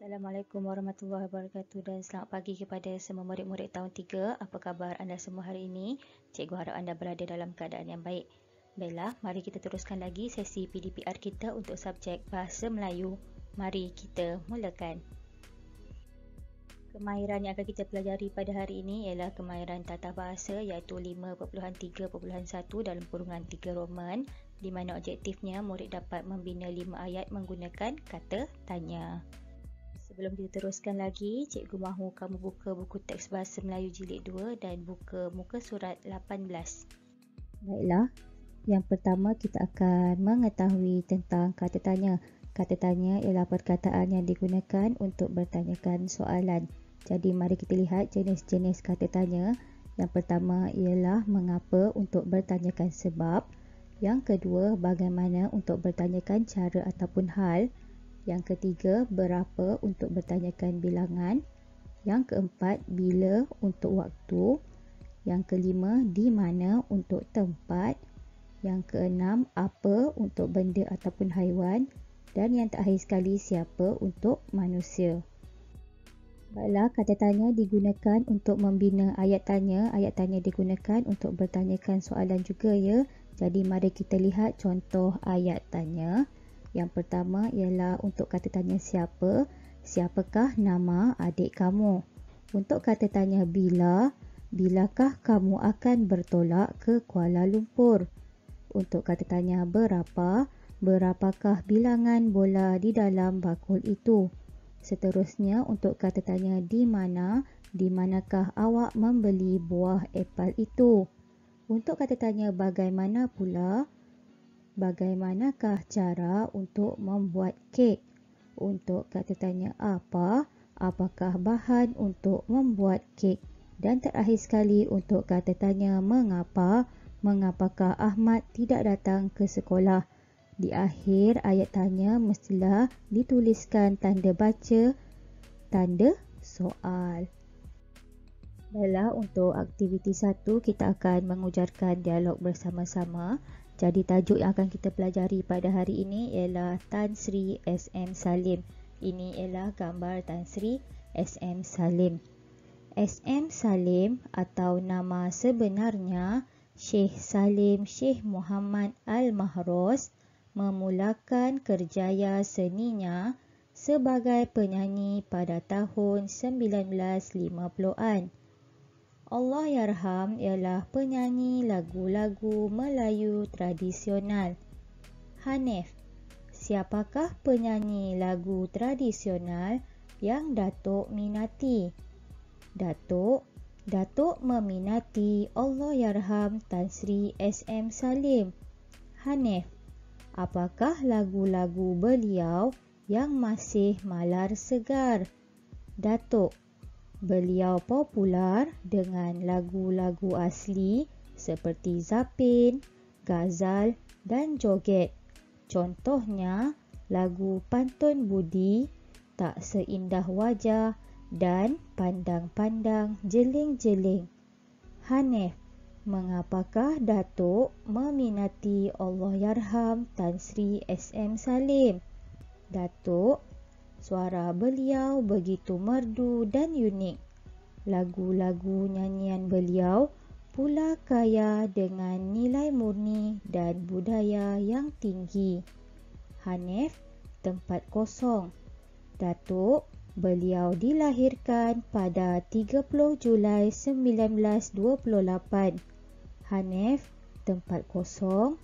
Assalamualaikum warahmatullahi wabarakatuh dan selamat pagi kepada semua murid-murid tahun 3. Apa khabar anda semua hari ini? Cikgu harap anda berada dalam keadaan yang baik. Baiklah, mari kita teruskan lagi sesi PDPR kita untuk subjek Bahasa Melayu. Mari kita mulakan. Kemahiran yang akan kita pelajari pada hari ini ialah kemahiran tata bahasa iaitu 5.3.1 dalam kurungan 3 Roman, di mana objektifnya murid dapat membina 5 ayat menggunakan kata tanya. Sebelum kita teruskan lagi, cikgu mahu kamu buka buku teks Bahasa Melayu Jilid 2 dan buka muka surat 18. Baiklah, yang pertama kita akan mengetahui tentang kata tanya. Kata tanya ialah perkataan yang digunakan untuk bertanyakan soalan. Jadi mari kita lihat jenis-jenis kata tanya. Yang pertama ialah mengapa untuk bertanyakan sebab. Yang kedua, bagaimana untuk bertanyakan cara ataupun hal. Yang ketiga, berapa untuk bertanyakan bilangan. Yang keempat, bila untuk waktu. Yang kelima, di mana untuk tempat. Yang keenam, apa untuk benda ataupun haiwan. Dan yang terakhir sekali, siapa untuk manusia. Baiklah, kata tanya digunakan untuk membina ayat tanya. Ayat tanya digunakan untuk bertanyakan soalan juga ya. Jadi mari kita lihat contoh ayat tanya. Yang pertama ialah untuk kata tanya siapa. Siapakah nama adik kamu? Untuk kata tanya bila. Bilakah kamu akan bertolak ke Kuala Lumpur? Untuk kata tanya berapa. Berapakah bilangan bola di dalam bakul itu? Seterusnya untuk kata tanya di mana. Di manakah awak membeli buah apel itu? Untuk kata tanya bagaimana pula. Bagaimanakah cara untuk membuat kek? Untuk kata tanya apa? Apakah bahan untuk membuat kek? Dan terakhir sekali untuk kata tanya mengapa? Mengapakah Ahmad tidak datang ke sekolah? Di akhir ayat tanya mestilah dituliskan tanda baca, tanda soal. Baiklah, untuk aktiviti 1 kita akan mengujarkan dialog bersama-sama. Jadi tajuk yang akan kita pelajari pada hari ini ialah Tan Sri SM Salim. Ini ialah gambar Tan Sri SM Salim. SM Salim atau nama sebenarnya Sheikh Salim Sheikh Muhammad Al-Mahros memulakan kerjaya seninya sebagai penyanyi pada tahun 1950-an. Allahyarham ialah penyanyi lagu-lagu Melayu tradisional. Hanif, siapakah penyanyi lagu tradisional yang Datuk minati? Datuk meminati Allahyarham Tan Sri SM Salim. Hanif, apakah lagu-lagu beliau yang masih malar segar? Datuk, beliau popular dengan lagu-lagu asli seperti zapin, gazal dan joget. Contohnya lagu Pantun Budi, Tak Seindah Wajah dan Pandang-Pandang Jeling-Jeling. Hanif, mengapakah Datuk meminati Allahyarham Tan Sri SM Salim? Datuk, suara beliau begitu merdu dan unik. Lagu-lagu nyanyian beliau pula kaya dengan nilai murni dan budaya yang tinggi. Hanif, tempat kosong. Datuk, beliau dilahirkan pada 30 Julai 1928. Hanif, tempat kosong.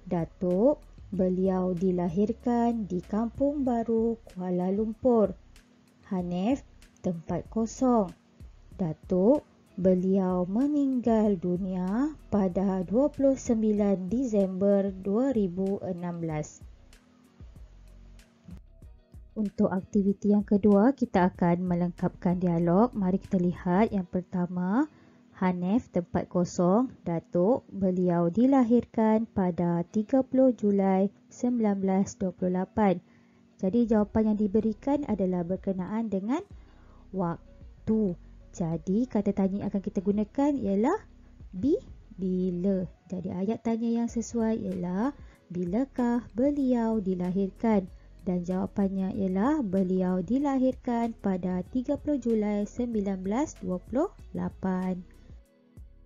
Datuk, beliau dilahirkan di Kampung Baru, Kuala Lumpur. Hanif, tempat kosong. Datuk, beliau meninggal dunia pada 29 Disember 2016. Untuk aktiviti yang kedua, kita akan melengkapkan dialog. Mari kita lihat yang pertama. Hanif, tempat kosong. Datuk, beliau dilahirkan pada 30 Julai 1928. Jadi jawapan yang diberikan adalah berkenaan dengan waktu. Jadi kata tanya yang akan kita gunakan ialah bila. Jadi ayat tanya yang sesuai ialah bilakah beliau dilahirkan? Dan jawapannya ialah beliau dilahirkan pada 30 Julai 1928.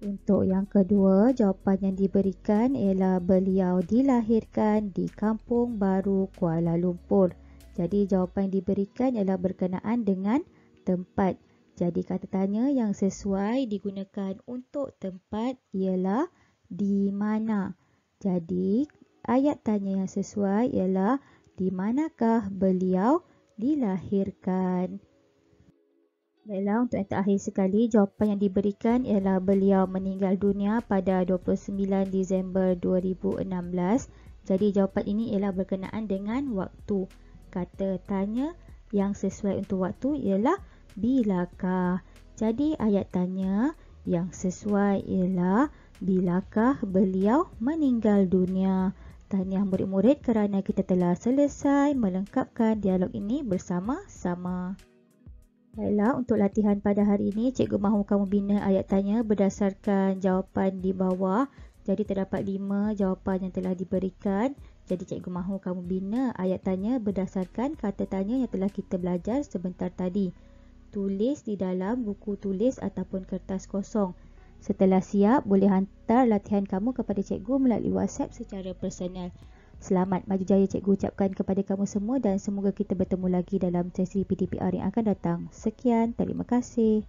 Untuk yang kedua, jawapan yang diberikan ialah beliau dilahirkan di Kampung Baru, Kuala Lumpur. Jadi jawapan yang diberikan ialah berkenaan dengan tempat. Jadi kata tanya yang sesuai digunakan untuk tempat ialah di mana. Jadi ayat tanya yang sesuai ialah di manakah beliau dilahirkan. Baiklah, untuk yang terakhir sekali, jawapan yang diberikan ialah beliau meninggal dunia pada 29 Disember 2016. Jadi jawapan ini ialah berkenaan dengan waktu. Kata tanya yang sesuai untuk waktu ialah bilakah. Jadi ayat tanya yang sesuai ialah bilakah beliau meninggal dunia. Tahniah murid-murid kerana kita telah selesai melengkapkan dialog ini bersama-sama. Baiklah, untuk latihan pada hari ini, cikgu mahu kamu bina ayat tanya berdasarkan jawapan di bawah. Jadi terdapat 5 jawapan yang telah diberikan. Jadi cikgu mahu kamu bina ayat tanya berdasarkan kata tanya yang telah kita belajar sebentar tadi. Tulis di dalam buku tulis ataupun kertas kosong. Setelah siap, boleh hantar latihan kamu kepada cikgu melalui WhatsApp secara personal. Selamat maju jaya cikgu ucapkan kepada kamu semua dan semoga kita bertemu lagi dalam sesi PTPR yang akan datang. Sekian, terima kasih.